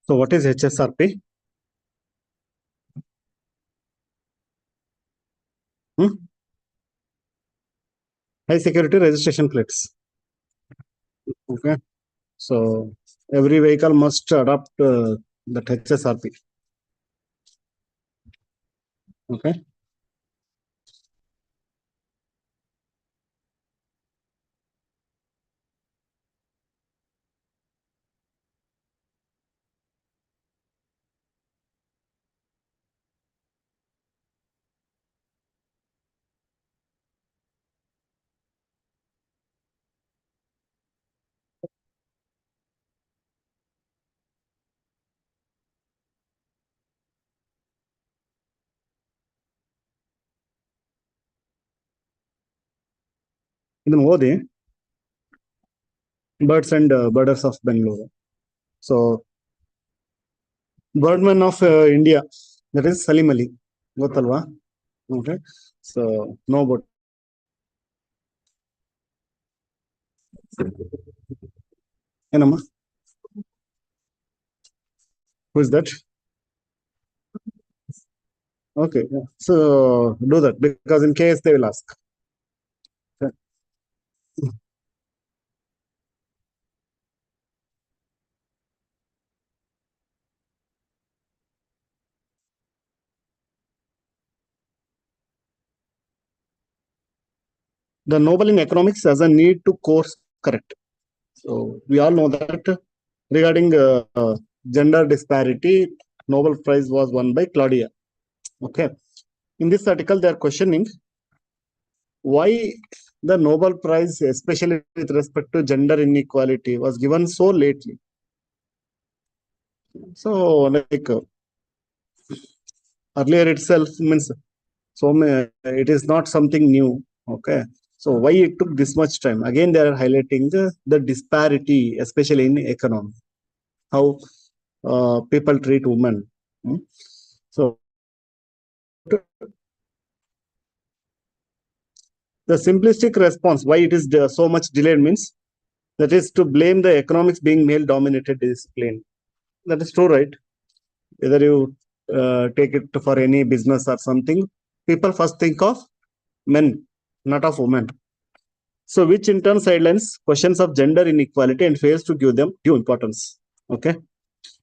So what is HSRP? High security registration plates. Okay. So every vehicle must adopt that HSRP. Okay. ಇದನ್ನು ಓದಿ birds and birders of Bengaluru. So birdman of India, that is Salim Ali. ಗೊತ್ತಲ್ವಾ? Okay. So know about ಏನಮ್ಮ? Who is that? Okay. So do that because in case they will ask. Okay. The Nobel in economics has a need to course correct. So we all know that regarding gender disparity, Nobel Prize was won by Claudia. Okay. In this article, they are questioning why the Nobel Prize, especially with respect to gender inequality, was given so lately. So, like earlier itself means so it is not something new. Okay. So why it took this much time? Again, they are highlighting the disparity, especially in economy, how people treat women. So the simplistic response why it is so much delayed means that is to blame the economics being male dominated discipline. That is true, right? Whether you take it for any business or something, people first think of men, not of women. So which in turn sidelines questions of gender inequality and fails to give them due importance. Okay.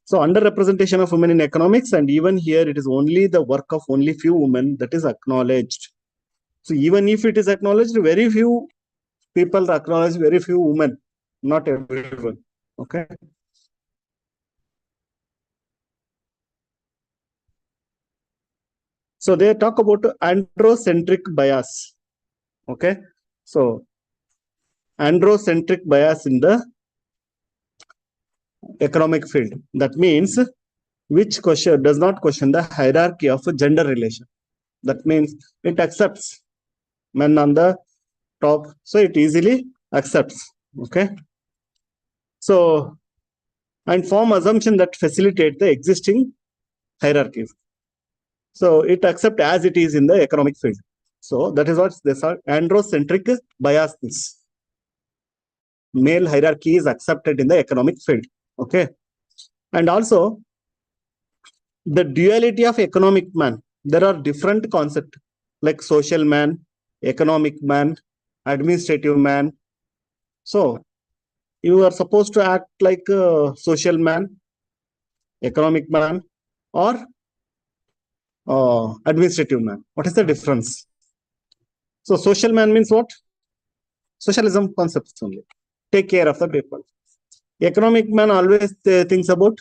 So underrepresentation of women in economics, and even here it is only the work of only few women that is acknowledged. So even if it is acknowledged, very few people acknowledge, very few women, not everyone. Okay. So they talk about androcentric bias. Okay. So androcentric bias in the economic field. That means which question does not question the hierarchy of a gender relation. That means it accepts men on the top, so it easily accepts. Okay. So and form assumption that facilitate the existing hierarchies. So it accept as it is in the economic field. So that is what this are androcentric bias is. Male hierarchy is accepted in the economic field. Okay. And also the duality of economic man. There are different concepts like social man, economic man, administrative man. So you are supposed to act like a social man, economic man, or administrative man. What is the difference? So social man means what? Socialism concepts only. Take care of the people. Economic man always thinks about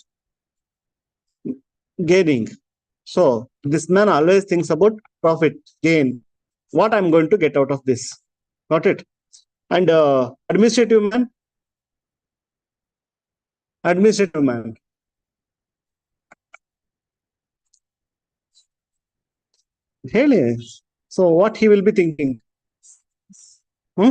gaining. So this man always thinks about profit, gain. What I'm going to get out of this. Got it? And administrative man. Administrative man. Really? So what he will be thinking? Hmm?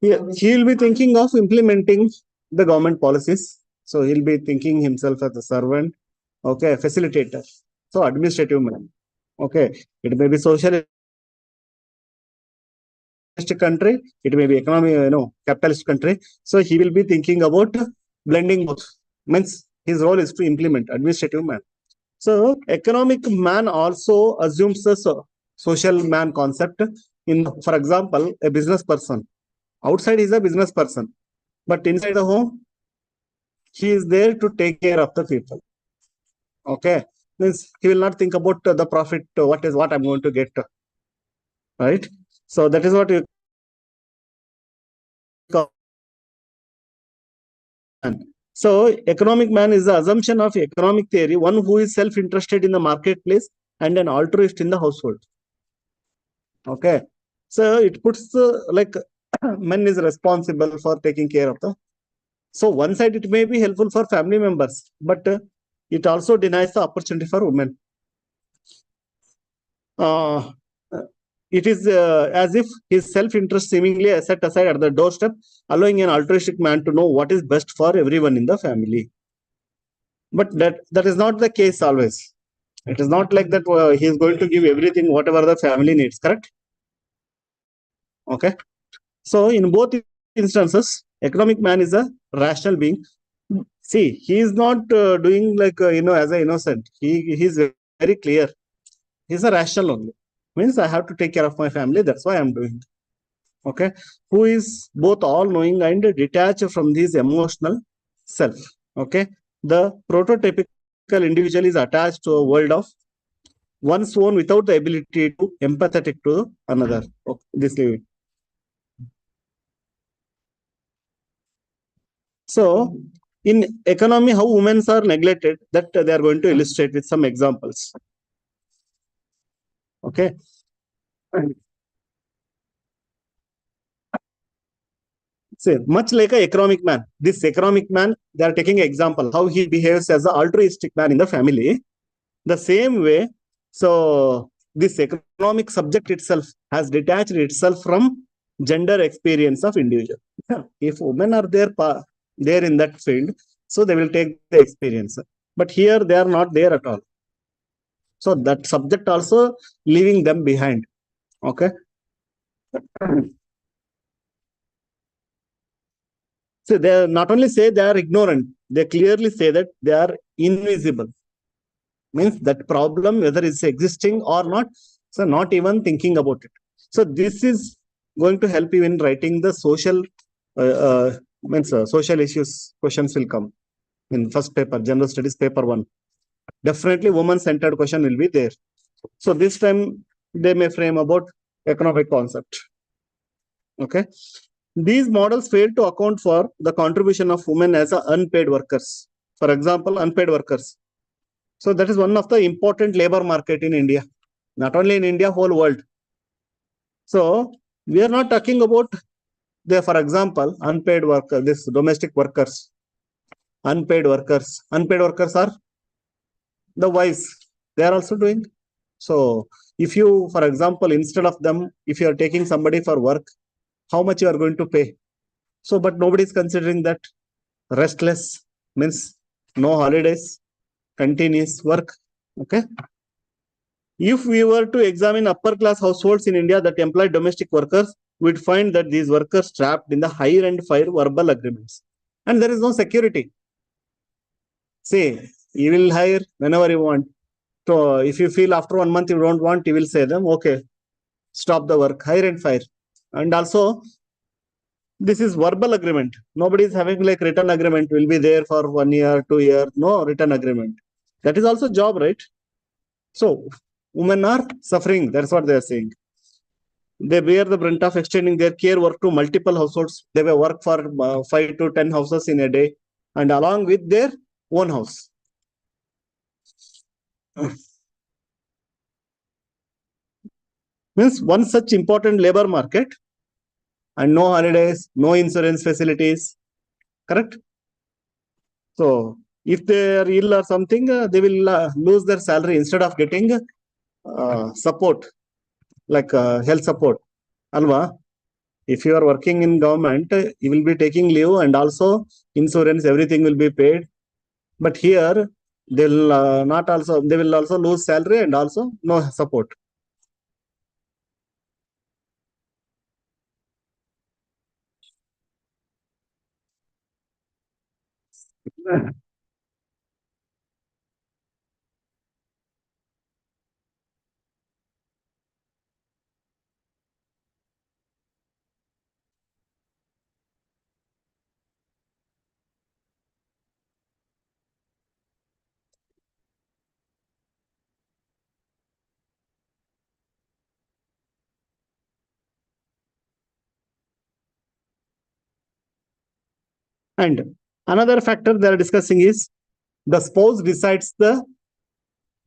Yeah, he will be thinking of implementing the government policies. So he'll be thinking himself as a servant, okay, facilitator. So administrative man. Okay, it may be social country, it may be economy, capitalist country. So he will be thinking about blending both. Means his role is to implement administrative man. So economic man also assumes the social man concept. In, for example, a business person. Outside he is a business person, but inside the home, he is there to take care of the people. Okay, means he will not think about the profit. What I'm going to get, right? So that is what you call. So economic man is the assumption of economic theory, one who is self-interested in the marketplace and an altruist in the household. Okay, so it puts like man is responsible for taking care of the. So one side it may be helpful for family members, but it also denies the opportunity for women. It is as if his self-interest seemingly is set aside at the doorstep, allowing an altruistic man to know what is best for everyone in the family. But that is not the case always. It is not like that he is going to give everything, whatever the family needs, correct? Okay. So in both instances, economic man is a rational being. See, he is not doing like, as an innocent. He is very clear. He's a rational only. Means I have to take care of my family. That's why I'm doing. Okay. Who is both all knowing and detached from this emotional self. Okay. The prototypical individual is attached to a world of one's own without the ability to empathetic to another. Okay, this living. So in economy, how women are neglected, that they are going to illustrate with some examples. Okay. So much like an economic man, this economic man, they are taking example how he behaves as an altruistic man in the family. The same way, so this economic subject itself has detached itself from gender experience of individual. Yeah. If women are there in that field, so they will take the experience. But here they are not there at all. So that subject also leaving them behind. Okay. So they not only say they are ignorant, they clearly say that they are invisible. Means that problem, whether it's existing or not, so not even thinking about it. So this is going to help you in writing the social social issues questions will come in first paper, general studies paper 1. Definitely woman-centered question will be there. So this time they may frame about economic concept. Okay. These models fail to account for the contribution of women as unpaid workers. For example, unpaid workers. So that is one of the important labor market in India. Not only in India, whole world. So we are not talking about for example, unpaid workers, this domestic workers, unpaid workers. Unpaid workers are the wives. They are also doing. So if you, for example, instead of them, if you are taking somebody for work, how much you are going to pay? So, but nobody is considering that. Restless means no holidays, continuous work. Okay. If we were to examine upper class households in India that employ domestic workers, we'd find that these workers trapped in the hire and fire verbal agreements. And there is no security. Say, you will hire whenever you want. So if you feel after 1 month you don't want, you will say them, okay, stop the work, hire and fire. And also, this is verbal agreement. Nobody is having like written agreement will be there for 1 year, 2 years. No written agreement. That is also job, right? So women are suffering. That's what they are saying. They bear the brunt of extending their care work to multiple households. They will work for 5 to 10 houses in a day, and along with their own house. Means one such important labor market and no holidays, no insurance facilities. Correct? So if they are ill or something, they will lose their salary instead of getting support, like health support. Alva, if you are working in government, you will be taking leave and also insurance, everything will be paid. But here, they will not also, they will also lose salary and also no support. And another factor they are discussing is the spouse decides the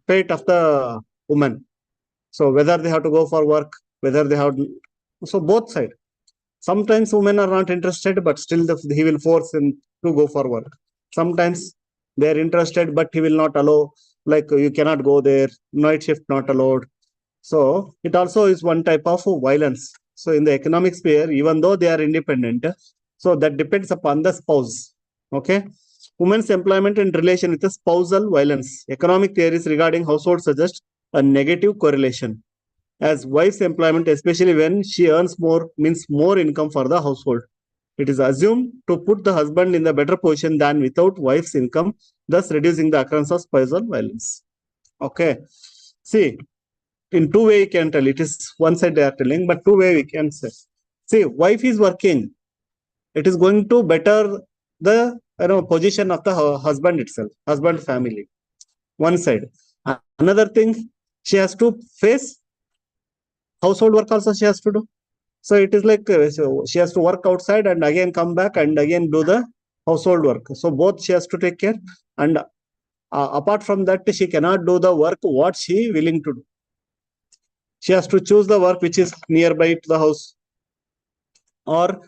fate of the woman. So whether they have to go for work, whether they have, so both sides. Sometimes women are not interested, but still he will force them to go for work. Sometimes they are interested, but he will not allow, like you cannot go there, night shift not allowed. So it also is one type of violence. So in the economic sphere, even though they are independent, so that depends upon the spouse. Okay. Women's employment in relation with the spousal violence. Economic theories regarding household suggest a negative correlation, as wife's employment, especially when she earns more, means more income for the household. It is assumed to put the husband in the better position than without wife's income, thus reducing the occurrence of spousal violence. Okay. See, in two way you can tell. It is one side they are telling, but two way we can say. See, wife is working. It is going to better the position of the husband itself, husband family. One side. Another thing, she has to face household work also she has to do. So it is like so she has to work outside and again come back and again do the household work. So both she has to take care. And apart from that, she cannot do the work what she willing to do. She has to choose the work which is nearby to the house, or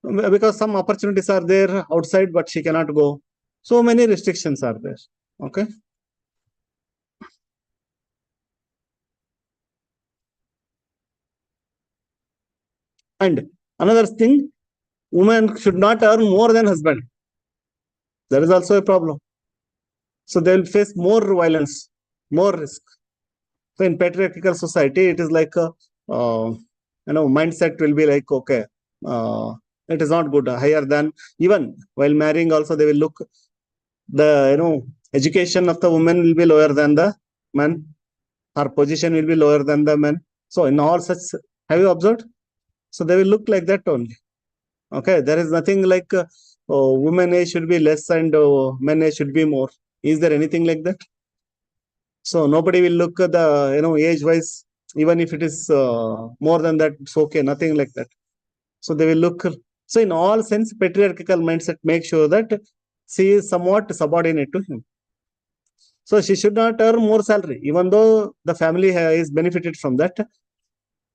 because some opportunities are there outside, but she cannot go. So many restrictions are there. Okay. And another thing, women should not earn more than husband. There is also a problem. So they will face more violence, more risk. So in patriarchal society, it is like a mindset will be like, okay, it is not good. Higher than, even while marrying, also they will look, the education of the woman will be lower than the man. Her position will be lower than the man. So in all such, have you observed? So they will look like that only. Okay, there is nothing like women age should be less and men age should be more. Is there anything like that? So nobody will look at the age wise, even if it is more than that, it's okay, nothing like that. So they will look. So in all sense, patriarchal mindset makes sure that she is somewhat subordinate to him. So she should not earn more salary, even though the family is benefited from that.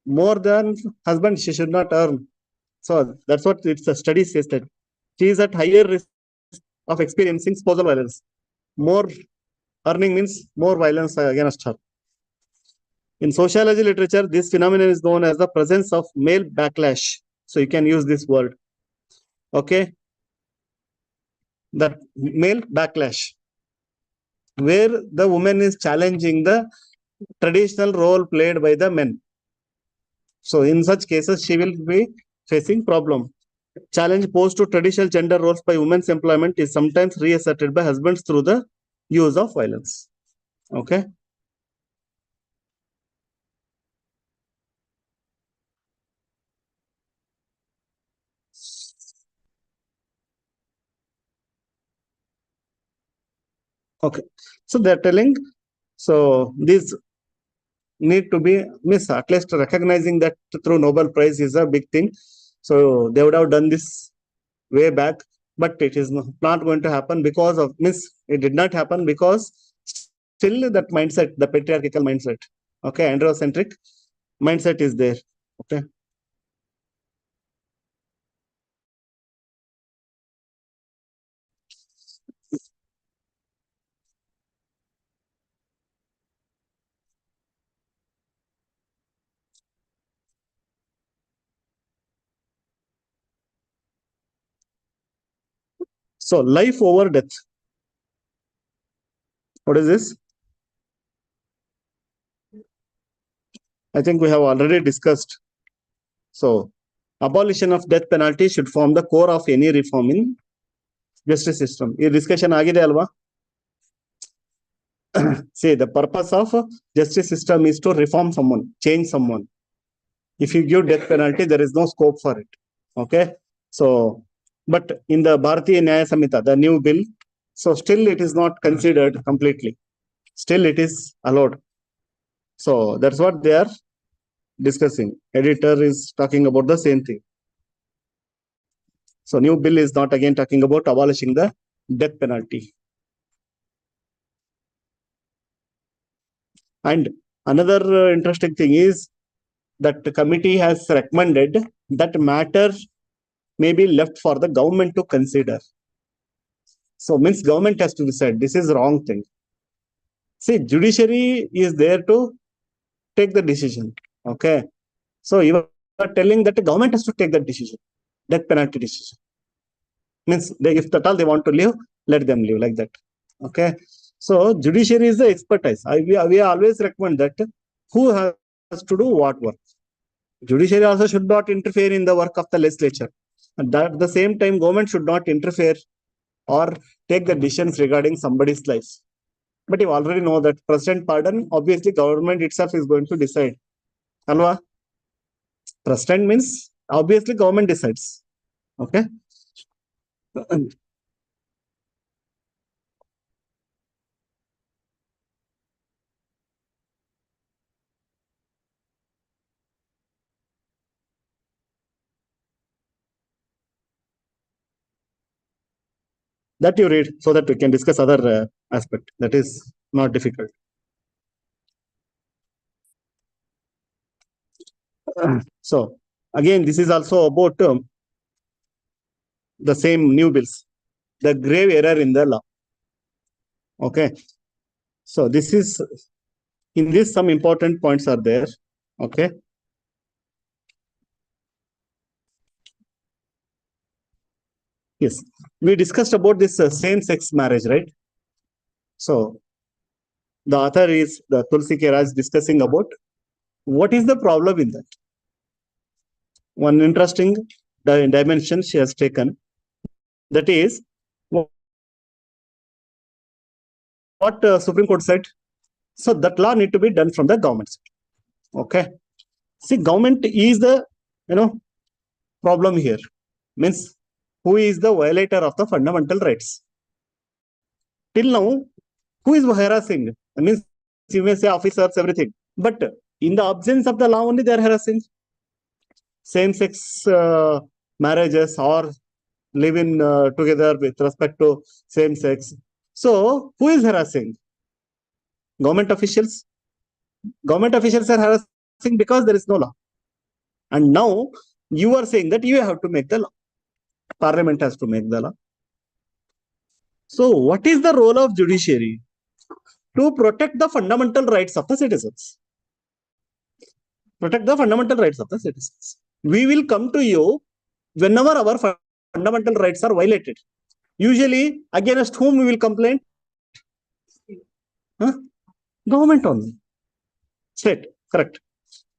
More than husband, she should not earn. So that's what it's a study says, that she is at higher risk of experiencing spousal violence. More earning means more violence against her. In sociology literature, this phenomenon is known as the presence of male backlash. So you can use this word. Okay. The male backlash, where the woman is challenging the traditional role played by the men. So in such cases, she will be facing problem. Challenge posed to traditional gender roles by women's employment is sometimes reasserted by husbands through the use of violence. Okay. Okay. So they're telling, so these need to be at least recognizing that through Nobel Prize is a big thing. So they would have done this way back, but it is not going to happen because of it did not happen because still that mindset, the patriarchal mindset, okay, androcentric mindset is there. Okay. So life over death. What is this? I think we have already discussed. So abolition of death penalty should form the core of any reform in justice system. ಈ discussion ಆಗಿದೆ ಅಲ್ವಾ? See, the purpose of justice system is to reform someone, change someone. If you give death penalty, there is no scope for it. Okay. So, but in the Bharatiya Nyaya Samhita, the new bill, so still it is not considered completely. Still it is allowed. So that's what they are discussing. Editor is talking about the same thing. So new bill is not again talking about abolishing the death penalty. And another interesting thing is that the committee has recommended that matter may be left for the government to consider. So means government has to decide. This is wrong thing. See, judiciary is there to take the decision. Okay. So you are telling that the government has to take that decision, death penalty decision. Means if at all they want to live, let them live like that. Okay. So judiciary is the expertise. We always recommend that who has to do what work. Judiciary also should not interfere in the work of the legislature. And at the same time, government should not interfere or take the decisions regarding somebody's life. But you already know that president pardon, obviously government itself is going to decide. Alva? President means obviously government decides. Okay. That you read so that we can discuss other aspect. That is not difficult. So again, this is also about the same new bills, the grave error in the law. Okay. So this is, in this some important points are there. Okay. Yes, we discussed about this same-sex marriage, right? So the author is the Tulsi K. Raj discussing about what is the problem in that. One interesting dimension she has taken, that is what Supreme Court said. So that law need to be done from the government. Okay. See, government is the problem here. Means who is the violator of the fundamental rights. Till now, who is harassing? I mean, you may say officers, everything. But in the absence of the law only, they are harassing. Same-sex marriages or living together with respect to same-sex. So, who is harassing? Government officials. Government officials are harassing because there is no law. And now, you are saying that you have to make the law. Parliament has to make the law. So, what is the role of judiciary? To protect the fundamental rights of the citizens. Protect the fundamental rights of the citizens. We will come to you whenever our fundamental rights are violated. Usually, against whom we will complain? Government only. State, correct.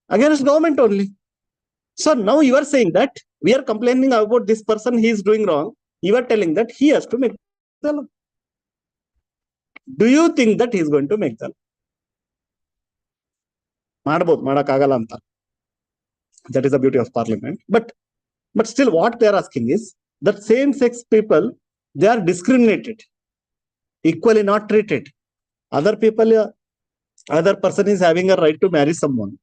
Against government only. So now you are saying that we are complaining about this person, he is doing wrong. You are telling that he has to make the law. Do you think that he is going to make the law? That is the beauty of parliament. But still what they are asking is that same-sex people, they are discriminated, equally not treated. Other people, other person is having a right to marry someone.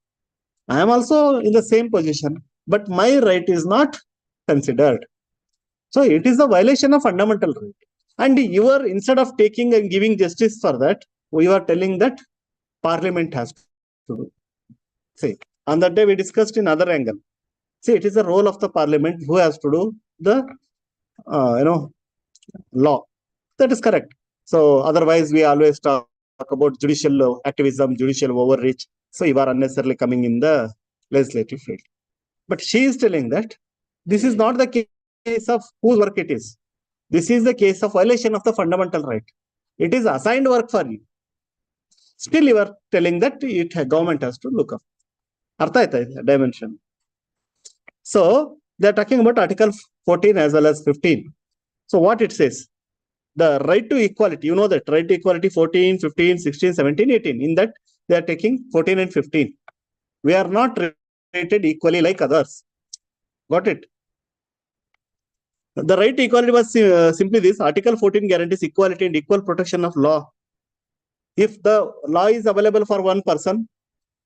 I am also in the same position, but my right is not considered. So it is a violation of fundamental right. And you are, instead of taking and giving justice for that, we are telling that parliament has to do. See, on that day we discussed in other angle. See, it is the role of the parliament who has to do the, law. That is correct. So otherwise we always talk about judicial activism, judicial overreach. So you are unnecessarily coming in the legislative field. But she is telling that this is not the case of whose work it is. This is the case of violation of the fundamental right. It is assigned work for you. Still you are telling that government has to look up. Artha aita dimension. So they are talking about Article 14 as well as 15. So what it says? The right to equality, you know that right to equality 14, 15, 16, 17, 18. In that, they are taking 14 and 15. We are not rated equally like others. Got it? The right to equality was simply this. Article 14 guarantees equality and equal protection of law. If the law is available for one person,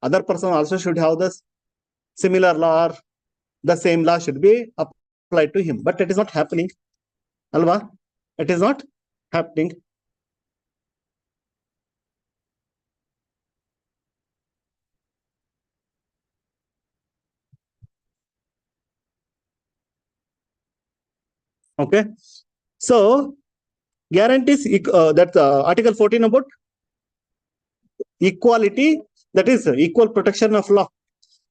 other person also should have the similar law, or the same law should be applied to him. But it is not happening. Alva? It is not happening. Okay. So, guarantees that Article 14 about equality, that is equal protection of law.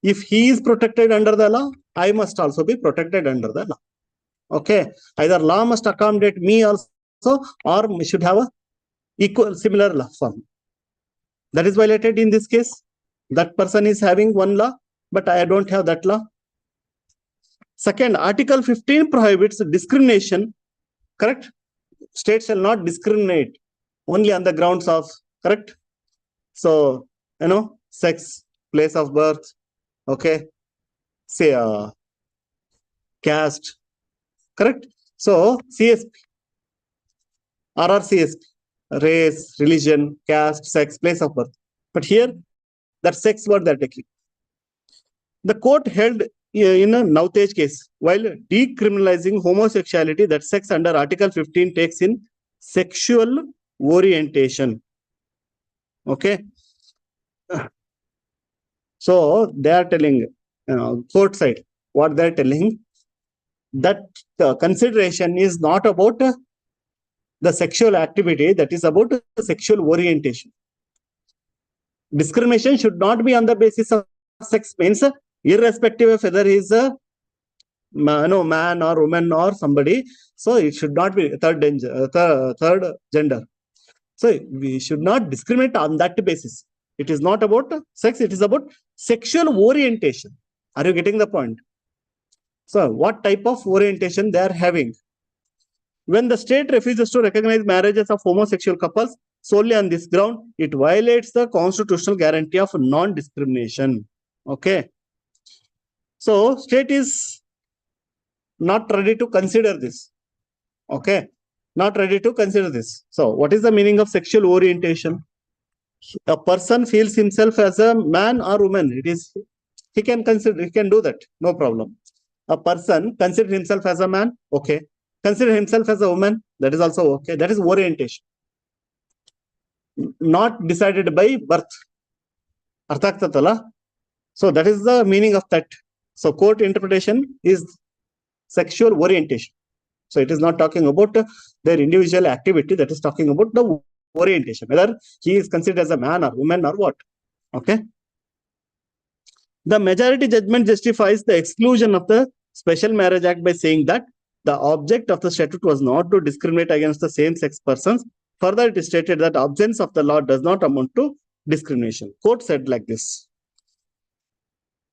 If he is protected under the law, I must also be protected under the law. Okay. Either law must accommodate me also, or we should have a equal similar law form. That is violated in this case. That person is having one law, but I don't have that law. Second, Article 15 prohibits discrimination. Correct? State shall not discriminate only on the grounds of, correct? So, sex, place of birth, okay, say caste, correct? So, CSP, RRCSP, race, religion, caste, sex, place of birth. But here, that sex word they're taking. The court held in a Nautej case, while decriminalizing homosexuality, that sex under Article 15 takes in sexual orientation. Okay. So they are telling, court side, what they are telling, that the consideration is not about the sexual activity, that is about the sexual orientation. Discrimination should not be on the basis of sex, means irrespective of whether he is a man or woman or somebody. So it should not be third gender. So we should not discriminate on that basis. It is not about sex, it is about sexual orientation. Are you getting the point? So what type of orientation they are having? When the state refuses to recognize marriages of homosexual couples solely on this ground, it violates the constitutional guarantee of non-discrimination. Okay. So state is not ready to consider this. Okay. Not ready to consider this. So what is the meaning of sexual orientation? A person feels himself as a man or woman. He can do that, no problem. A person consider himself as a man, okay. Consider himself as a woman, that is also okay. That is orientation. Not decided by birth. So that is the meaning of that. So court interpretation is sexual orientation. So it is not talking about their individual activity, that is talking about the orientation, whether he is considered as a man or woman or what. Okay. The majority judgment justifies the exclusion of the Special Marriage Act by saying that the object of the statute was not to discriminate against the same-sex persons. Further, it is stated that absence of the law does not amount to discrimination. Court said like this.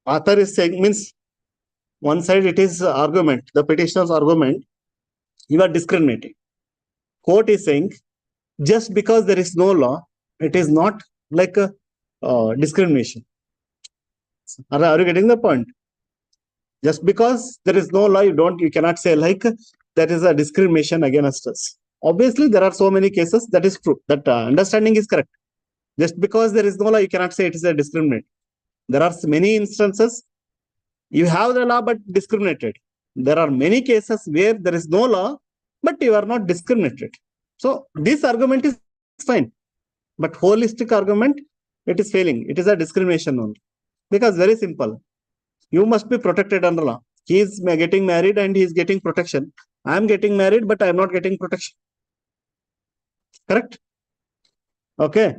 Author is saying, means one side it is argument, the petitioner's argument, you are discriminating. Court is saying, just because there is no law, it is not like a discrimination. Are you getting the point? Just because there is no law, you cannot say like there is a discrimination against us. Obviously, there are so many cases that is true. That understanding is correct. Just because there is no law, you cannot say it is a discriminate. There are many instances you have the law but discriminated. There are many cases where there is no law but you are not discriminated. So this argument is fine, but holistic argument, it is failing. It is a discrimination only, because very simple. You must be protected under law. He is getting married and he is getting protection. I am getting married, but I am not getting protection. Correct? Okay.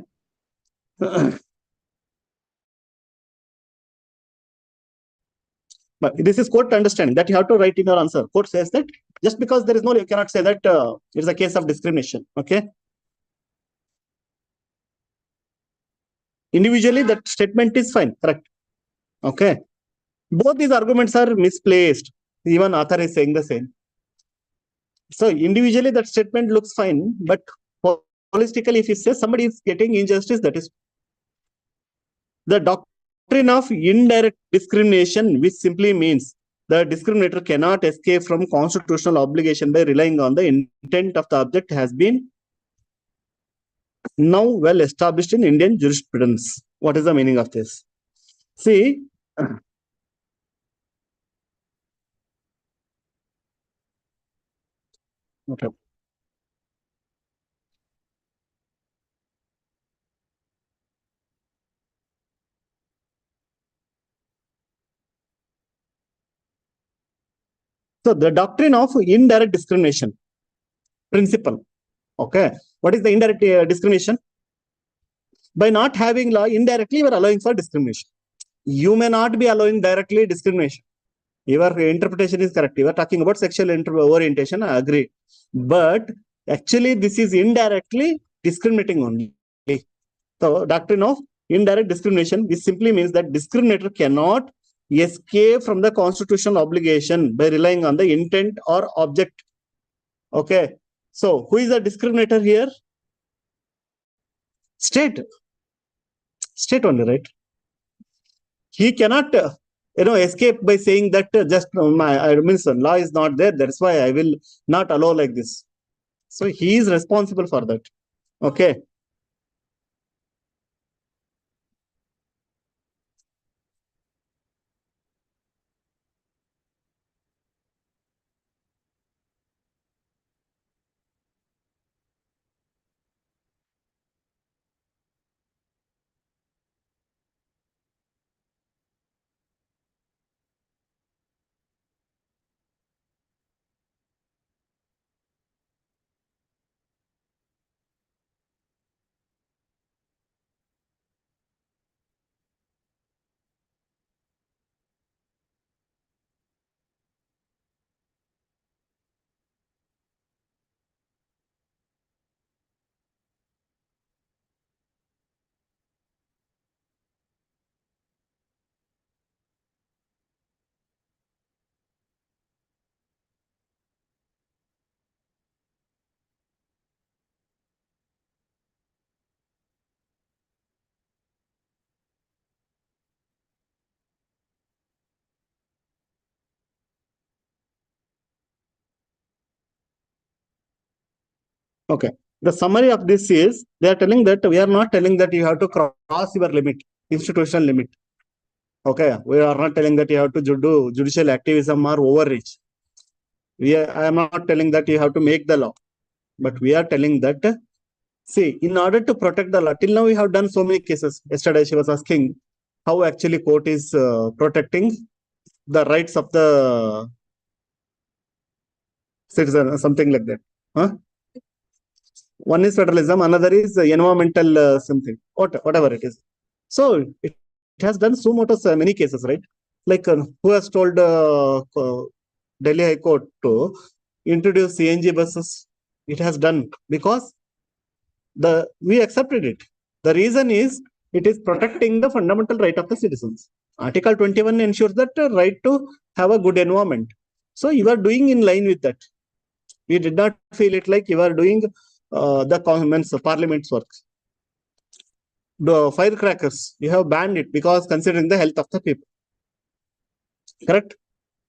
But this is court understanding that you have to write in your answer. Court says that just because there is no law, you cannot say that it is a case of discrimination. Okay. Individually, that statement is fine. Correct. Okay. Both these arguments are misplaced. Even author is saying the same. So individually that statement looks fine, but holistically, if you say somebody is getting injustice, that is the doctrine of indirect discrimination, which simply means the discriminator cannot escape from constitutional obligation by relying on the intent of the object, has been now well established in Indian jurisprudence. What is the meaning of this? See, okay. So the doctrine of indirect discrimination principle. Okay. What is the indirect discrimination? By not having law, indirectly you are allowing for discrimination. You may not be allowing directly discrimination. Your interpretation is correct. You are talking about sexual orientation, I agree. But actually, this is indirectly discriminating only. So, doctrine of indirect discrimination, this simply means that discriminator cannot escape from the constitutional obligation by relying on the intent or object. Okay. So, who is the discriminator here? State. State only, right? He cannot escape by saying that just my law is not there, that's why I will not allow like this. So he is responsible for that. Okay. Okay. The summary of this is they are telling that we are not telling that you have to cross your limit, institutional limit. Okay. We are not telling that you have to do judicial activism or overreach. I am not telling that you have to make the law, but we are telling that, see, in order to protect the law, till now we have done so many cases. Yesterday she was asking how actually court is protecting the rights of the citizen, something like that. Huh? One is federalism, another is environmental something, whatever it is. So it has done so many cases, right? Like who has told Delhi High Court to introduce CNG buses? It has done because we accepted it. The reason is it is protecting the fundamental right of the citizens. Article 21 ensures that right to have a good environment. So you are doing in line with that. We did not feel it like you are doing the parliament's work. The firecrackers, you have banned it because considering the health of the people. Correct?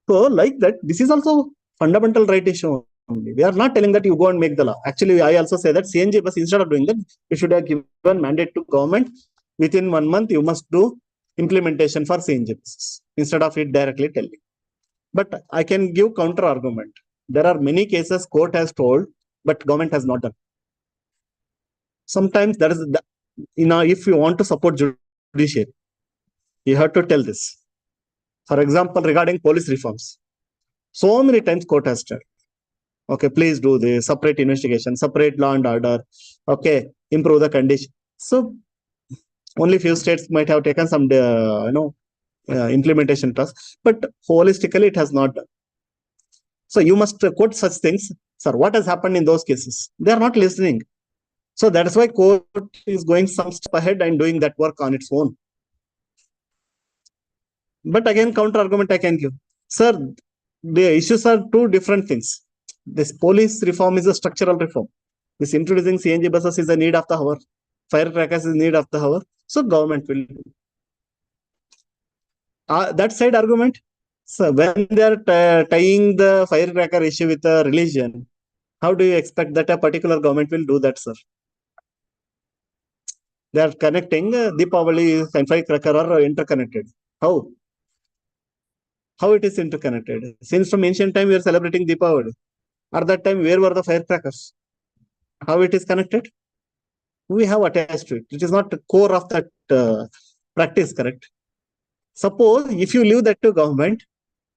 So like that, this is also fundamental right issue. We are not telling that you go and make the law. Actually, I also say that CNG bus, instead of doing that, you should have given mandate to government. Within 1 month, you must do implementation for CNG buses instead of it directly telling. But I can give counter argument. There are many cases court has told, but government has not done. Sometimes that is, if you want to support judiciary, you have to tell this. For example, regarding police reforms, so many times court has told, okay, please do this, separate investigation, separate law and order, okay, improve the condition. So only few states might have taken some, implementation tasks, but holistically it has not done. So you must quote such things. Sir, what has happened in those cases? They are not listening. So that is why court is going some step ahead and doing that work on its own. But again, counter argument I can give. Sir, the issues are two different things. This police reform is a structural reform. This introducing CNG buses is a need of the hour. Firecrackers is need of the hour. So government will do. That side argument. So when they are tying the firecracker issue with a religion, how do you expect that a particular government will do that, sir? They are connecting Deepavali and firecracker are interconnected. How? How it is interconnected? Since from ancient time we are celebrating Deepavali. At that time, where were the firecrackers? How it is connected? We have attached to it. It is not the core of that practice, correct? Suppose if you leave that to government,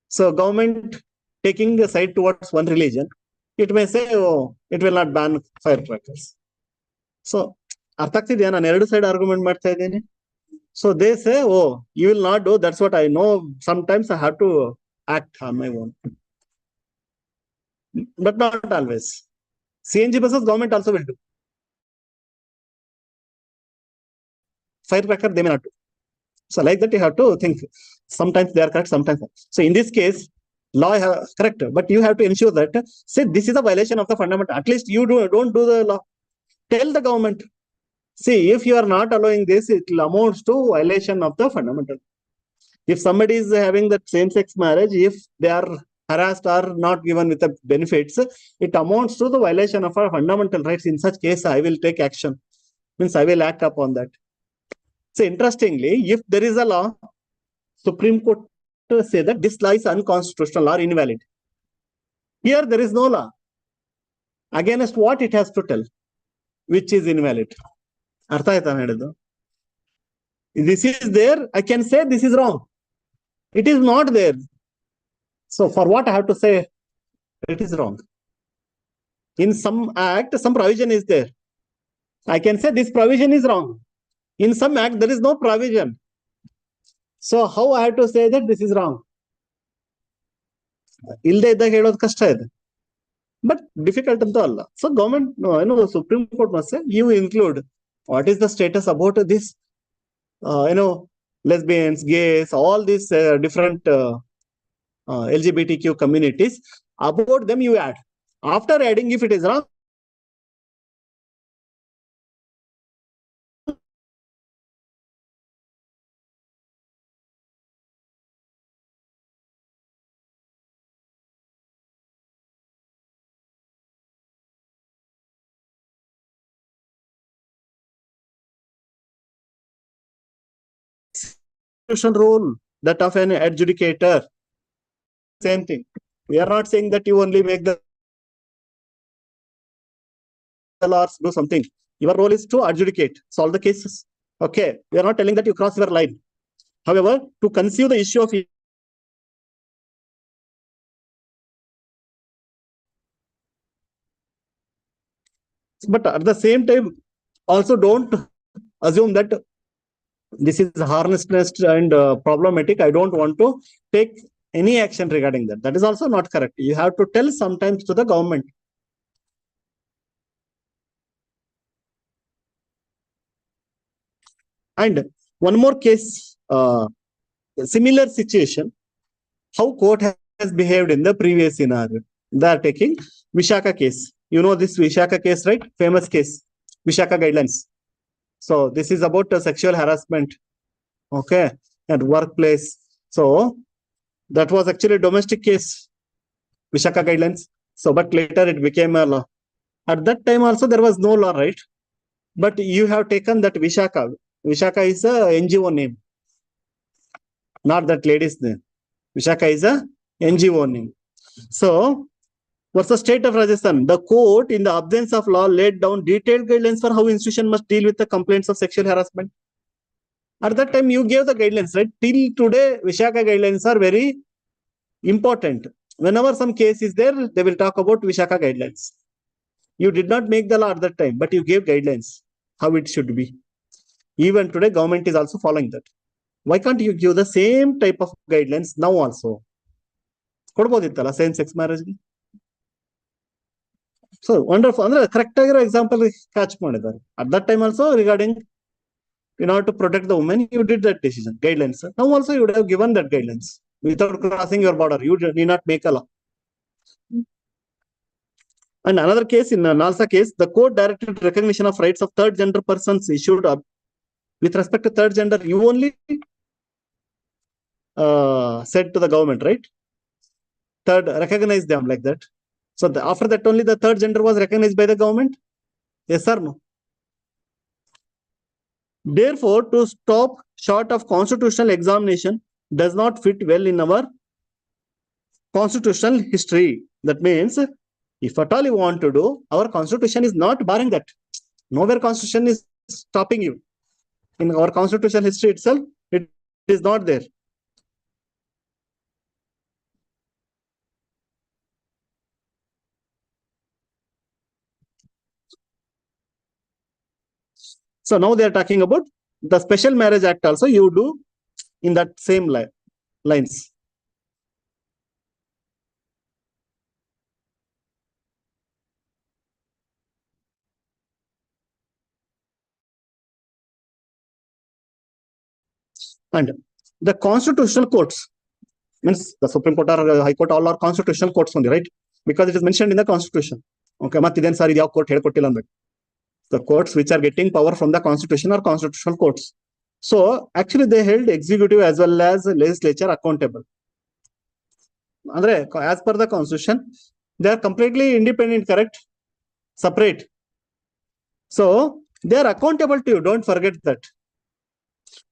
so government taking a side towards one religion, it may say, oh, it will not ban firecrackers. So, ಅರ್ಥ ಆಗ್ತಿದೆಯಾ ನಾನು ಎರಡು side argument ಮಾಡ್ತಾ ಇದ್ದೀನಿ. So they say oh you will not do that's what I know sometimes I have to act on my own but not always. CNG buses government also will do. Firecracker they may not do. So like that you have to think. Sometimes they are correct, sometimes not. So in this case, law correct, but you have to ensure that say this is a violation of the fundamental. At least you don't do the law. Tell the government. See, if you are not allowing this, it amounts to violation of the fundamental. If somebody is having that same-sex marriage, if they are harassed or not given with the benefits, it amounts to the violation of our fundamental rights. In such case, I will take action. Means I will act upon that. So interestingly, if there is a law, Supreme Court say that this law is unconstitutional or invalid. Here there is no law. Against what it has to tell, which is invalid. Artha aita ಹೇಳಿದ್ದು. This is there, I can say this is wrong. It is not there. So for what I have to say it is wrong? In some act, some provision is there. I can say this provision is wrong. In some act, there is no provision. So how I have to say that this is wrong? ಇಲ್ಲದೆ ಇದ್ದಾಗ ಹೇಳೋದು ಕಷ್ಟ ಇದೆ. But difficult ಅಂತ ಅಲ್ಲ. So government, Supreme Court must say, you include what is the status about this, lesbians, gays, all these different LGBTQ communities. About them you add. After adding, if it is wrong, role that of an adjudicator. Same thing. We are not saying that you only make the laws do something. Your role is to adjudicate, solve the cases. Okay. We are not telling that you cross your line. However, to conceive the issue of but at the same time, also don't assume that this is harmless and problematic. I don't want to take any action regarding that. That is also not correct. You have to tell sometimes to the government. And one more case, similar situation, how court has behaved in the previous scenario. They are taking Vishaka case. You know this Vishaka case, right? Famous case, Vishaka guidelines. So this is about sexual harassment, okay, at workplace. So that was actually a domestic case, Vishaka guidelines. So but later it became a law. At that time also there was no law, right? But you have taken that Vishaka. Vishaka is a NGO name, not that lady's name. Vishaka is a NGO name. So what's the state of Rajasthan? The court, in the absence of law, laid down detailed guidelines for how institution must deal with the complaints of sexual harassment. At that time, you gave the guidelines, right? Till today, Vishaka guidelines are very important. Whenever some case is there, they will talk about Vishaka guidelines. You did not make the law at that time, but you gave guidelines, how it should be. Even today, government is also following that. Why can't you give the same type of guidelines now also? ಕೊಡ್ಬೋದಿತ್ತಲ್ಲ same sex marriage. So wonderful. ಅಂದ್ರೆ correct ಆಗಿರೋ example catch ಮಾಡಿದ್ದಾರೆ. At that time also regarding in order to protect the women, you did that decision, guidelines. Now also you would have given that guidelines without crossing your border. You need not make a law. And another case, in NALSA case, the court directed recognition of rights of third gender persons issued with respect to third gender. You only said to the government, right? Third, recognize them like that. So after that only the third gender was recognized by the government. Yes or no? Therefore, to stop short of constitutional examination does not fit well in our constitutional history. That means, if at all you want to do, our constitution is not barring that. Nowhere constitution is stopping you. In our constitutional history itself, it is not there. So now they are talking about the Special Marriage Act also you do in that same lines. And the constitutional courts, means the Supreme Court or High Court, all are constitutional courts only, right? Because it is mentioned in the Constitution. Okay, then sorry, the court the courts which are getting power from the Constitution are constitutional courts. So actually they held executive as well as legislature accountable. As per the Constitution, they are completely independent, correct? Separate. So they are accountable to you. Don't forget that.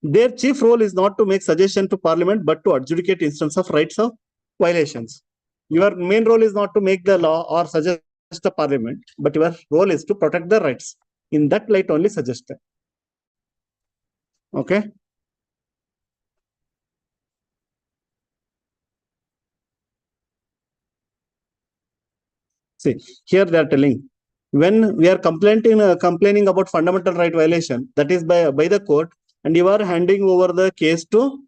Their chief role is not to make suggestion to Parliament, but to adjudicate instance of rights of violations. Your main role is not to make the law or suggest the Parliament, but your role is to protect the rights. In that light only suggest them. Okay. See, here they are telling, when we are complaining about fundamental right violation, that is by the court, and you are handing over the case to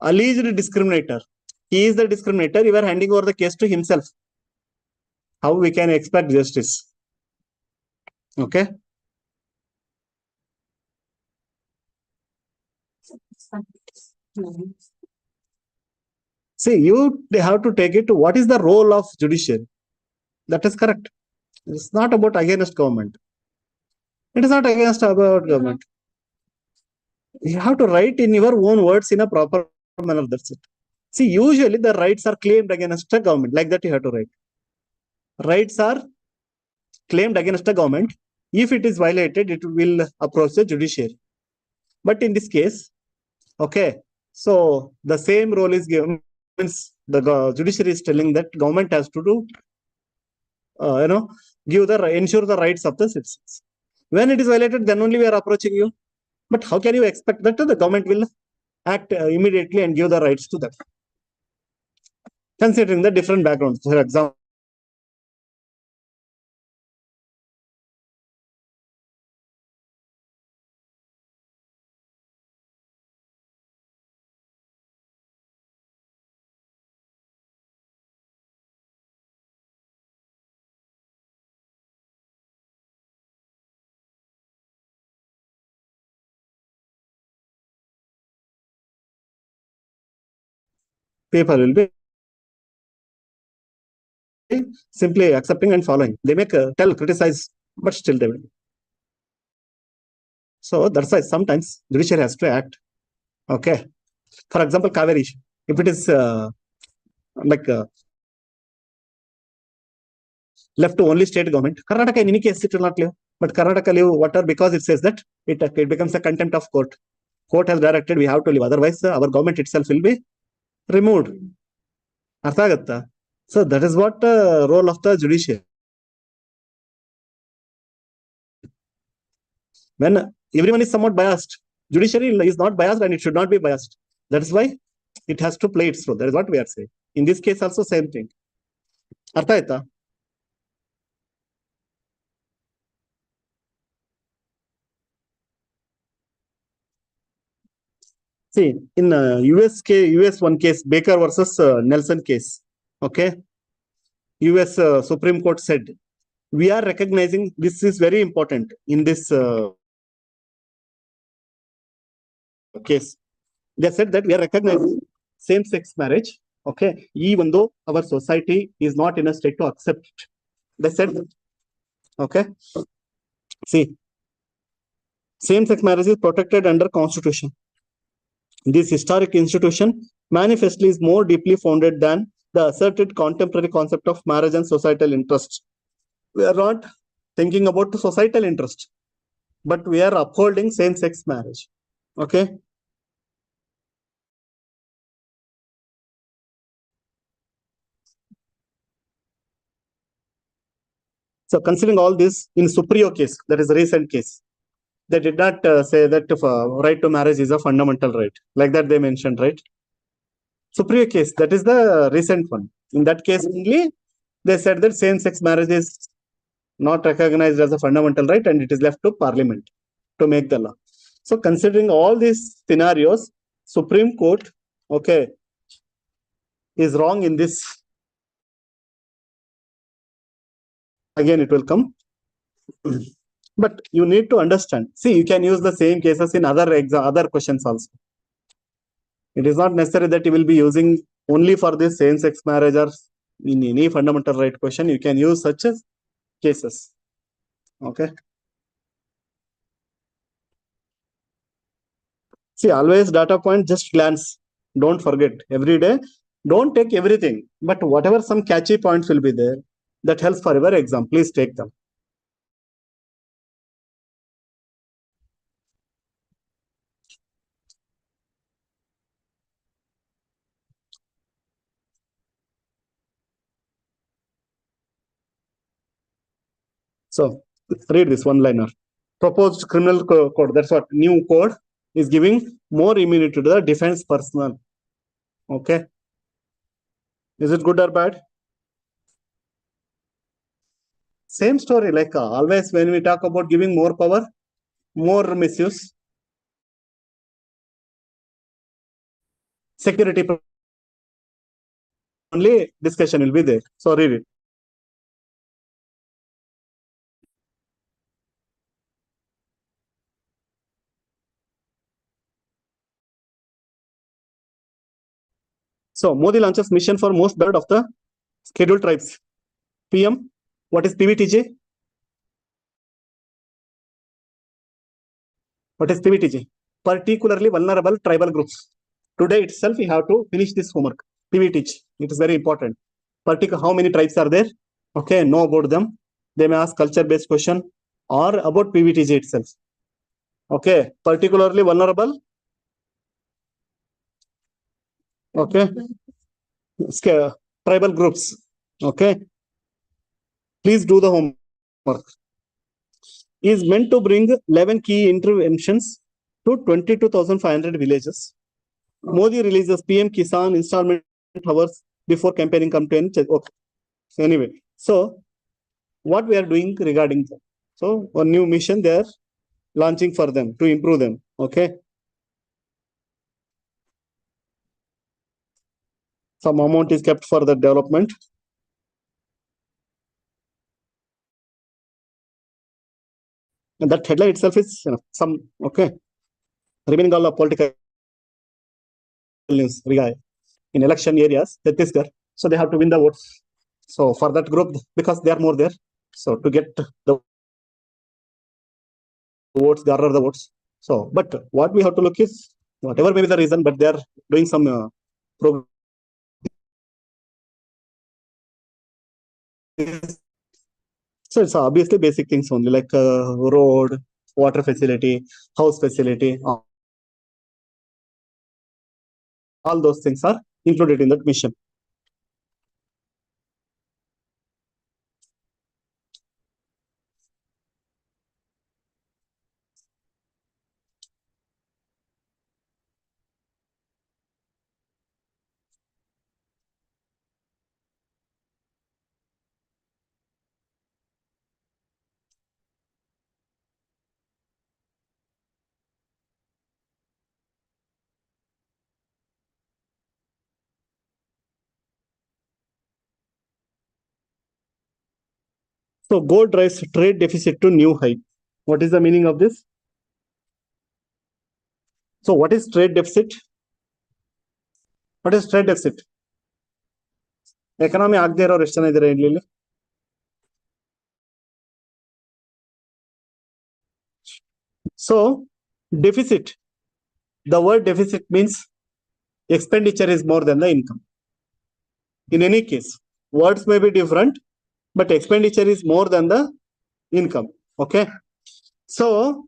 alleged discriminator. He is the discriminator. You are handing over the case to himself. How we can expect justice? Okay. See, you have to take it to what is the role of judiciary. That is correct. It's not about against government. It is not against about government. You have to write in your own words in a proper manner. That's it. See, usually the rights are claimed against the government. Like that you have to write. Rights are claimed against the government. If it is violated, it will approach the judiciary. But in this case, okay, so the same role is given. Means the judiciary is telling that government has to do, ensure the rights of the citizens. When it is violated, then only we are approaching you. But how can you expect that the government will act immediately and give the rights to them? Considering the different backgrounds, for example, people will be simply accepting and following. They make criticize, but still they will. So that's why sometimes judiciary has to act. Okay. For example, Kaveri, if it is left to only state government, Karnataka in any case it will not live. But Karnataka live water because it says that it becomes a contempt of court. Court has directed we have to live. Otherwise, our government itself will be removed. So that is what role of the judiciary. When everyone is somewhat biased, judiciary is not biased and it should not be biased. That is why it has to play its role. That is what we are saying. In this case also same thing. Artha aita? See, in US one case, Baker versus Nelson case, okay, US Supreme Court said, we are recognizing, this is very important in this case. They said that we are recognizing same-sex marriage, okay, even though our society is not in a state to accept it. They said, okay, see, same-sex marriage is protected under Constitution. This historic institution manifestly is more deeply founded than the asserted contemporary concept of marriage and societal interest. We are not thinking about the societal interest, but we are upholding same-sex marriage. Okay. So considering all this, in Supreo case, that is a recent case, they did not say that right to marriage is a fundamental right. Like that they mentioned, right? Supreo case, that is the recent one. In that case only, they said that same-sex marriage is not recognized as a fundamental right and it is left to Parliament to make the law. So considering all these scenarios, Supreme Court, okay, is wrong in this. Again, it will come. But you need to understand. See, you can use the same cases in other questions also. It is not necessary that you will be using only for this same-sex marriage or in any fundamental right question. You can use such as cases. Okay. See, always data point, just glance. Don't forget every day. Don't take everything, but whatever some catchy points will be there that helps for your exam, please take them. So read this one liner. Proposed criminal code. That's what new code is giving more immunity to the defense personnel. Okay. Is it good or bad? Same story. Like always, when we talk about giving more power, more misuse, security only discussion will be there. So read it. So Modi launches mission for most bird of the scheduled tribes. PM, what is PVTJ? What is PVTJ? Particularly vulnerable tribal groups. Today itself, we have to finish this homework. PVTJ, it is very important. How many tribes are there? Okay, know about them. They may ask culture-based question or about PVTJ itself. Okay, particularly vulnerable. Okay, tribal groups. Okay, please do the homework. Is meant to bring 11 key interventions to 22,500 villages. Modi releases PM Kisan installment hours before campaigning campaign. Okay. So anyway, so what we are doing regarding them. So a new mission they are launching for them to improve them. Okay. Some amount is kept for the development. And that headline itself is some okay. Remaining all of political news in election areas, Chhattisgarh. So they have to win the votes. So for that group, because they are more there. So to get the votes, garner the votes. So, but what we have to look is whatever may be the reason, but they are doing some progress. So it's obviously basic things only like road, water facility, house facility. All those things are included in that mission. So gold drives trade deficit to new height. What is the meaning of this? So what is trade deficit? What is trade deficit? Economy ಆಗದೆ ಇರೋರು ಎಷ್ಟು ಜನ ಇದ್ದಾರೆ ಇಲ್ಲಿ So deficit, the word deficit means expenditure is more than the income. In any case, words may be different, but expenditure is more than the income. Okay. So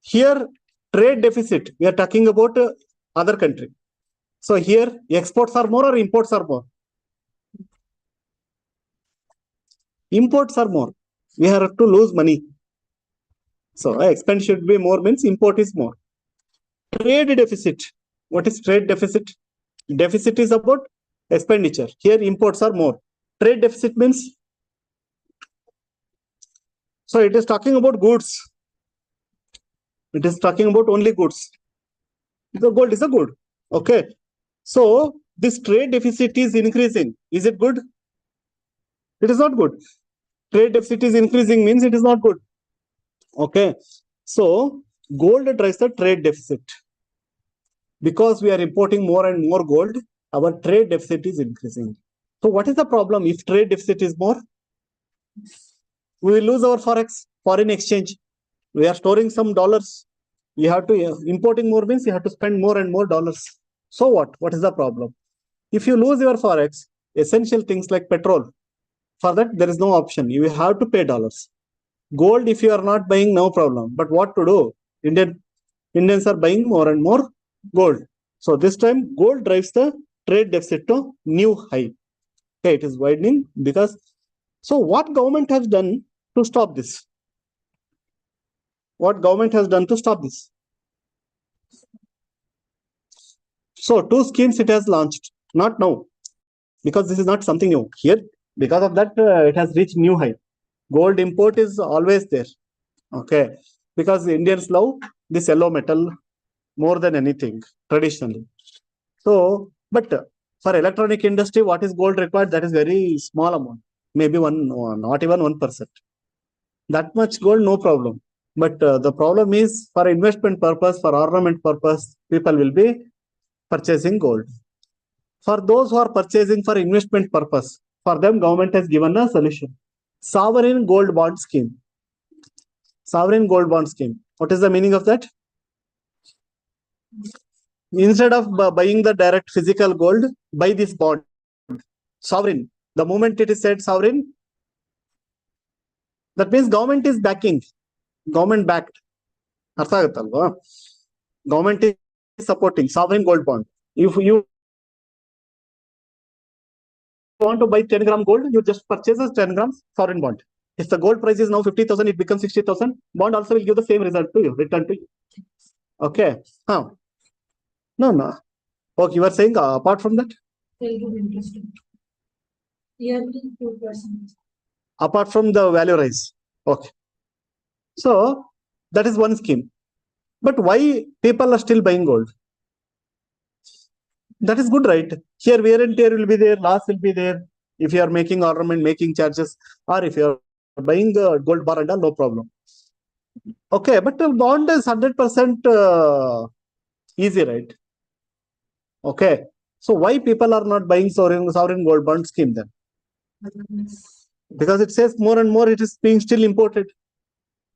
here trade deficit, we are talking about other country. So here exports are more or imports are more? Imports are more. We have to lose money. So expend should be more means import is more. Trade deficit. What is trade deficit? Deficit is about expenditure. Here imports are more. Trade deficit means, so it is talking about goods. It is talking about only goods. The gold is a good. Okay. So this trade deficit is increasing. Is it good? It is not good. Trade deficit is increasing means it is not good. Okay. So gold drives the trade deficit. Because we are importing more and more gold, our trade deficit is increasing. So what is the problem if trade deficit is more? We will lose our forex, foreign exchange. We are storing some dollars. You have to importing more means you have to spend more and more dollars. So what? What is the problem? If you lose your forex, essential things like petrol, for that there is no option. You have to pay dollars. Gold, if you are not buying, no problem. But what to do? Indians are buying more and more gold. So this time gold drives the trade deficit to new high. Okay, it is widening because. So what government has done to stop this? What government has done to stop this? So two schemes it has launched, not now, because this is not something new. Here, because of that, it has reached new high. Gold import is always there. Okay, because Indians love this yellow metal more than anything traditionally. So, but for electronic industry, what is gold required? That is very small amount, maybe not even 1%. That much gold, no problem. But the problem is for investment purpose, for ornament purpose, people will be purchasing gold. For those who are purchasing for investment purpose, for them government has given a solution. Sovereign gold bond scheme. Sovereign gold bond scheme. What is the meaning of that? Instead of buying the direct physical gold, buy this bond. Sovereign. The moment it is said sovereign, that means government is backing. Government backed. Government is supporting sovereign gold bond. If you want to buy 10 gram gold, you just purchase a 10 grams sovereign bond. If the gold price is now 50,000, it becomes 60,000. Bond also will give the same result to you, return to you. Okay. Huh. No. Okay, you are saying apart from that? Yearly 2%. Apart from the value rise. Okay. So that is one scheme. But why people are still buying gold? That is good, right? Here wear and tear will be there, loss will be there. If you are making ornament, making charges, or if you are buying the gold bar and all, no problem. Okay, but the bond is 100% easy, right? Okay. So why people are not buying sovereign gold bond scheme then? Because it says more and more it is being still imported.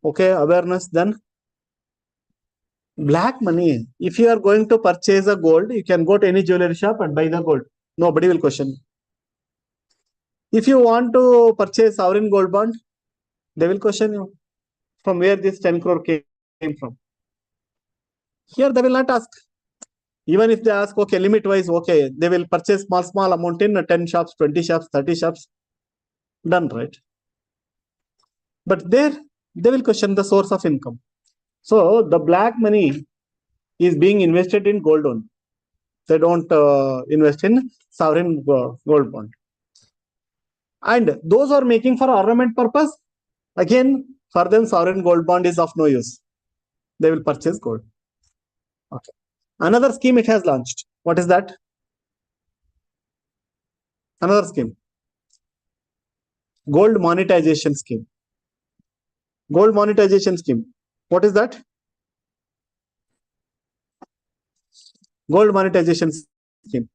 Okay, awareness. Then black money. If you are going to purchase a gold, you can go to any jewelry shop and buy the gold. Nobody will question. If you want to purchase sovereign gold bond, they will question you from where this 10 crore came from. Here they will not ask. Even if they ask, okay, limit wise, okay, they will purchase small amount in 10 shops, 20 shops, 30 shops. Done, right? But there they will question the source of income. So the black money is being invested in gold only. They don't invest in sovereign gold bond. And those who are making for ornament purpose, again, for them sovereign gold bond is of no use. They will purchase gold. Okay. Another scheme it has launched. What is that? Another scheme. Gold monetization scheme. Gold monetization scheme. What is that? Gold monetization scheme.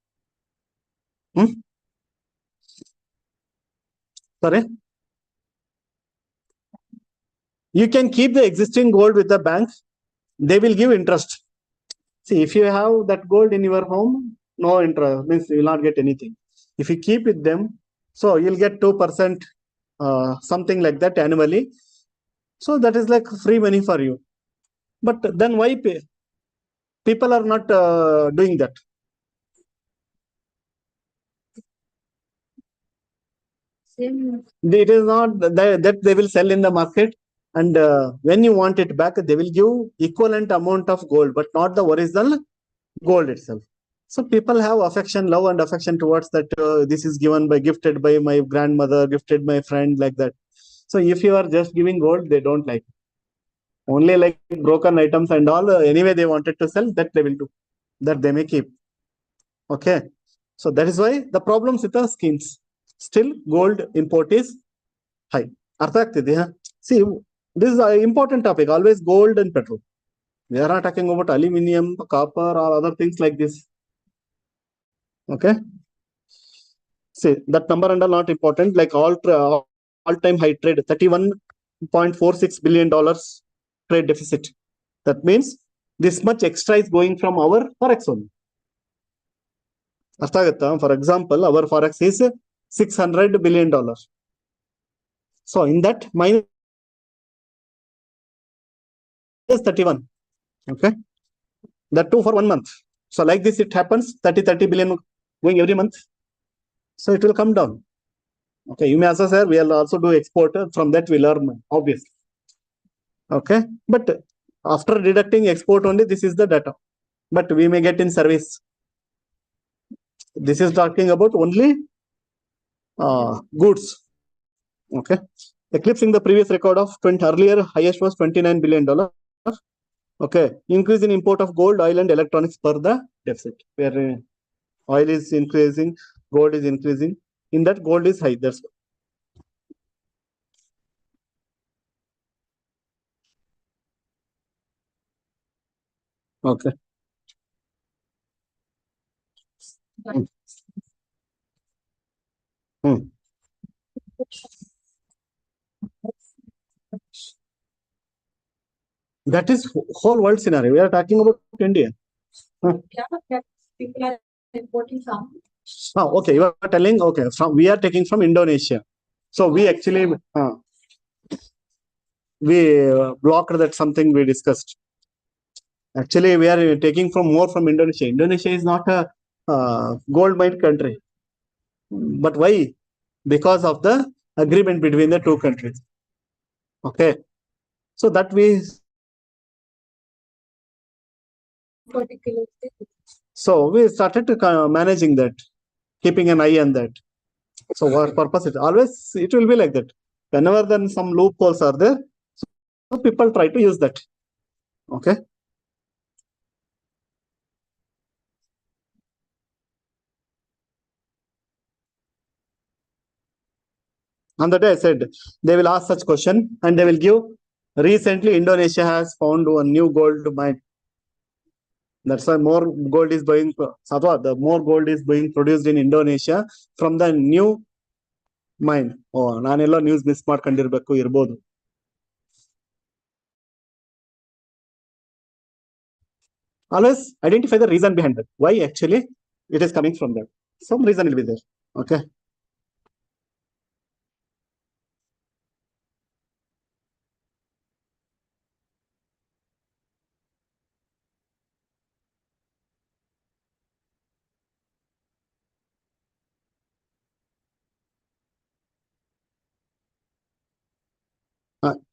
Sorry. You can keep the existing gold with the bank. They will give interest. See, if you have that gold in your home, no interest, means you will not get anything. If you keep with them, so you'll get 2%, something like that annually. So that is like free money for you. But then why people are not doing that? It is not that they will sell in the market, and when you want it back, they will give equivalent amount of gold, but not the original gold itself. So people have affection, love and affection towards that. This is given by, gifted by my grandmother, gifted my friend, like that. So if you are just giving gold, they don't like. Only like broken items and all. Anyway, they wanted to sell, that they will do. That they may keep. Okay. So that is why the problems with the schemes. Still, gold import is high. See, this is an important topic. Always gold and petrol. We are not talking about aluminium, copper, or other things like this. Okay. See, that number and all not important. Like all-time high trade, $31.46 billion trade deficit. That means this much extra is going from our forex only. For example, our forex is $600 billion. So in that minus 31. Okay. That too for 1 month. So like this, it happens 30 billion going every month. So it will come down. Okay. You may also say we will also do export. From that we'll earn, obviously. Okay. But after deducting export only, this is the data. But we may get in service. This is talking about only goods. Okay. Eclipsing the previous record of earlier highest was $29 billion. Okay. Increase in import of gold, oil and electronics per the deficit. Where oil is increasing, gold is increasing. In that, gold is high. That's okay. Hmm. That is whole world scenario. We are talking about India. People are importing some. Okay, you are telling, okay, we are taking from Indonesia. So we actually blocked that something we discussed. Actually, we are taking from more from Indonesia. Indonesia is not a gold mine country. But why? Because of the agreement between the two countries. Okay. So that we. So we started to managing that, keeping an eye on that. So what purpose it always it will be like that. Whenever then some loopholes are there, so people try to use that. Okay. On the day I said they will ask such question and they will give. Recently, Indonesia has found one new gold mine. That's why more gold is being the more gold is being produced in Indonesia from the new mine. ನಾನೆಲ್ಲ news miss ಮಾಡ್ಕೊಂಡಿರ್ಬೇಕು ಇರ್ಬೋದು. Always identify the reason behind that. Why actually it is coming from that. Some reason will be there. Okay.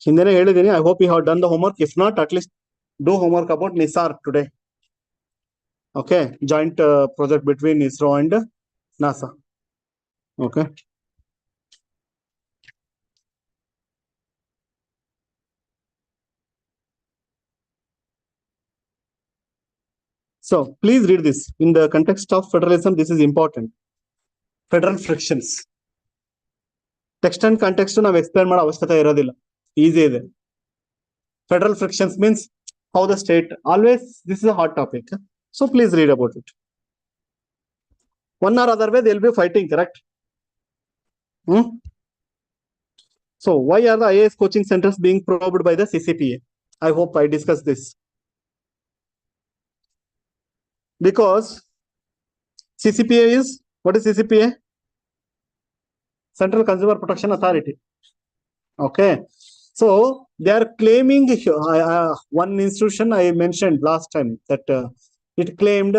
ಹಿಂದೆನೇ ಹೇಳಿದ್ದೀನಿ. I hope you have done the homework. If not, at least do homework about NISAR today. Okay, joint project between ISRO and NASA. Okay. So please read this in the context of federalism. This is important. Federal frictions. Text and context ನಾವು explain ಮಾಡೋ ಅವಶ್ಯಕತೆ ಇರೋದಿಲ್ಲ. Easy ಇದೆ. Federal frictions means how the state always. This is a hot topic. So please read about it. One or other way they'll be fighting, correct? So why are the IAS coaching centers being probed by the CCPA? I hope I discussed this. Because CCPA is, what is CCPA? Central Consumer Protection Authority. Okay. So they are claiming, one institution I mentioned last time that it claimed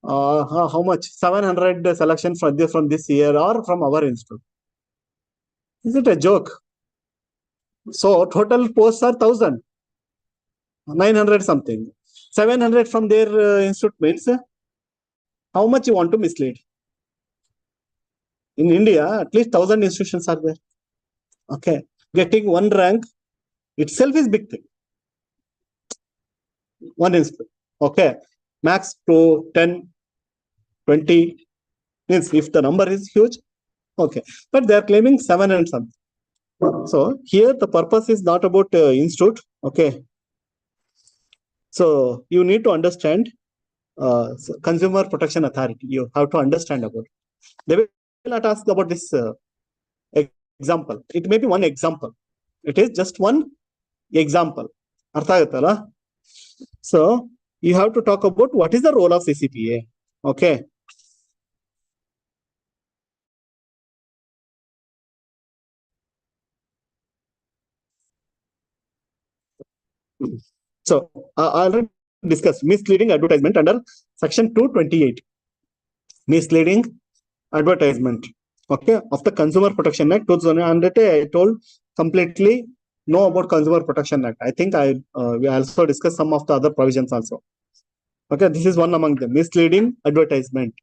how much? 700 selection from this year or from our institute. Is it a joke? So total posts are 1,900 something. 700 from their institute means how much you want to mislead? In India, at least 1,000 institutions are there. Okay. Getting one rank itself is big thing. One institute. Okay. Max to 10, 20 means if the number is huge, okay. But they are claiming 7 and something. So here the purpose is not about institute. Okay. So you need to understand Consumer Protection Authority. You have to understand about it. They will not ask about this example. It may be one example. It is just one example. Artha aguttalla? So you have to talk about what is the role of CCPA. Okay. So I already discussed misleading advertisement under section 228. Misleading advertisement. Okay, of the Consumer Protection Act 2000. I told completely know about Consumer Protection Act. I think we also discussed some of the other provisions also. Okay, this is one among them. Misleading advertisement.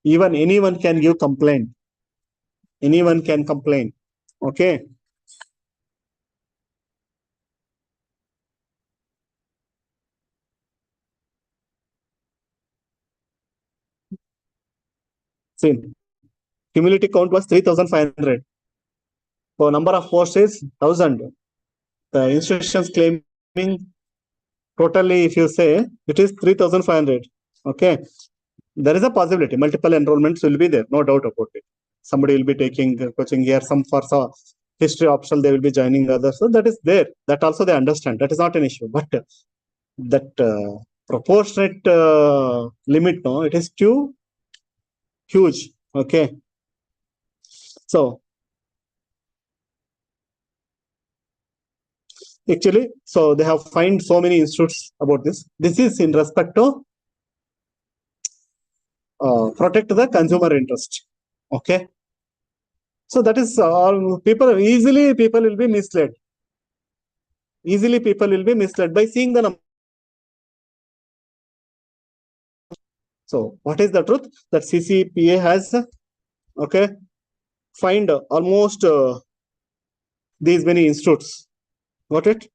Even anyone can give complaint. Anyone can complain. Okay. See, cumulative count was 3,500. So number of posts is 1,000. The institutions claiming totally, if you say, it is 3,500. Okay. There is a possibility. Multiple enrollments will be there. No doubt about it. Somebody will be taking coaching here. Some for history optional, they will be joining others. So that is there. That also they understand. That is not an issue. But that proportionate limit, no, it is too huge. Okay. So actually, so they have find so many institutes about this. This is in respect to protect the consumer interest. Okay. So that is all. People will be misled. Easily people will be misled by seeing the number. So what is the truth? That CCPA has, okay, find almost these many institutes. Got it?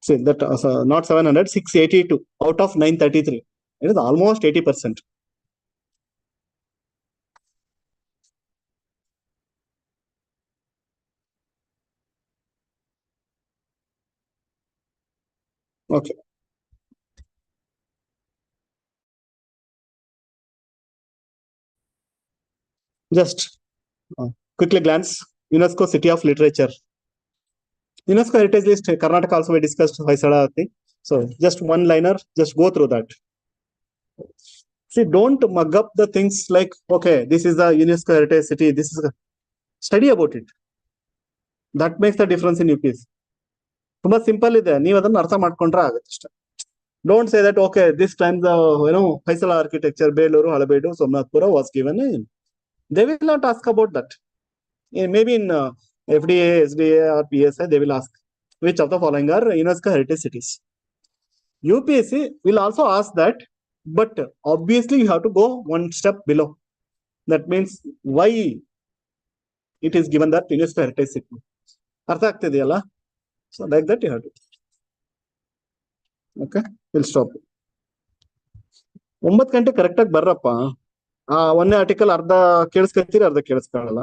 See that not 700, 682 out of 933. It is almost 80%. Okay. Just quickly glance. UNESCO City of Literature. UNESCO Heritage List, Karnataka also we discussed Hoysala thing. So just one liner, just go through that. See, don't mug up the things like, okay, this is the UNESCO Heritage City. This is study about it. That makes the difference in UPS. ತುಂಬಾ simple ಇದೆ. ನೀವು ಅದನ್ನ ಅರ್ಥ ಮಾಡ್ಕೊಂಡ್ರೆ ಆಗುತ್ತೆ ಅಷ್ಟೇ. Don't say that, okay, this time the Hoysala architecture, Beluru, Halabedu, Somnathpura was given. They will not ask about that. Maybe in FDA, SDA or PSI, they will ask which of the following are UNESCO heritage cities. UPSC will also ask that, but obviously you have to go one step below. That means why it is given that UNESCO heritage city. Artha agtideyalla? So like that you have to. Okay, we'll stop. 9 ಗಂಟೆ ಕರೆಕ್ಟಾಗಿ ಬರ್ರಪ್ಪ. ಒಂದೇ article ಅರ್ಧ ಕೇಳಿಸ್ಕೊತೀರಿ, ಅರ್ಧ ಕೇಳಿಸ್ಕೊಳ್ಳಲ್ಲ.